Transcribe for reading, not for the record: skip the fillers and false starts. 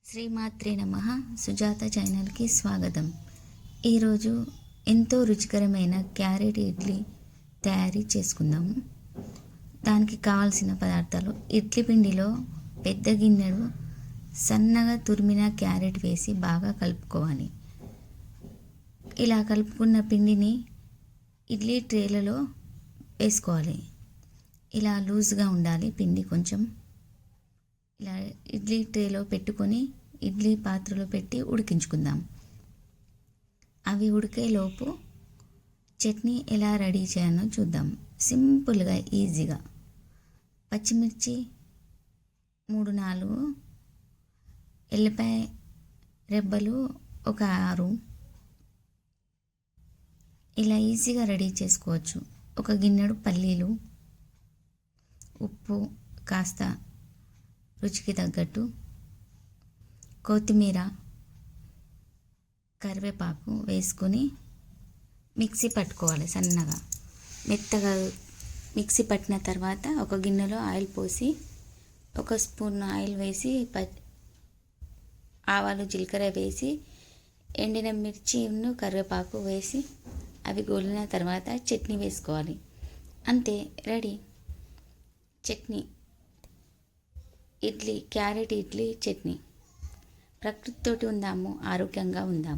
శ్రీమాత్రే నమః. సుజాత ఛానల్కి స్వాగతం. ఈరోజు ఎంతో రుచికరమైన క్యారెట్ ఇడ్లీ తయారీ చేసుకుందాము. దానికి కావాల్సిన పదార్థాలు: ఇడ్లీ పిండిలో పెద్ద గిన్నెడు సన్నగా తురిమిన క్యారెట్ వేసి బాగా కలుపుకోవాలి. ఇలా కలుపుకున్న పిండిని ఇడ్లీ ట్రేలలో వేసుకోవాలి. ఇలా లూజ్గా ఉండాలి పిండి. కొంచెం ఇలా ఇడ్లీ ట్రేలో పెట్టుకొని ఇడ్లీ పాత్రలో పెట్టి ఉడికించుకుందాం. అవి ఉడికేలోపు చట్నీ ఎలా రెడీ చేయాలో చూద్దాం. సింపుల్గా, ఈజీగా పచ్చిమిర్చి 3-4, ఎల్లిపాయ రెబ్బలు ఒక 6, ఇలా ఈజీగా రెడీ చేసుకోవచ్చు. ఒక గిన్నెడు పల్లీలు, ఉప్పు కాస్త రుచికి తగ్గట్టు, కొత్తిమీర, కరివేపాకు వేసుకొని మిక్సీ పట్టుకోవాలి. సన్నగా మెత్తగా మిక్సీ పట్టిన తర్వాత ఒక గిన్నెలో ఆయిల్ పోసి 1 స్పూన్ ఆయిల్ వేసి ఆవాలు, జీలకర్ర వేసి ఎండిన మిర్చిను కరివేపాకు వేసి అవి గోలిన తర్వాత చట్నీ వేసుకోవాలి. అంతే, రెడీ చట్నీ. క్యారెట్ ఇడ్లీ చట్నీ. ప్రకృతితోటి ఉందాము, ఆరోగ్యంగా ఉందాము.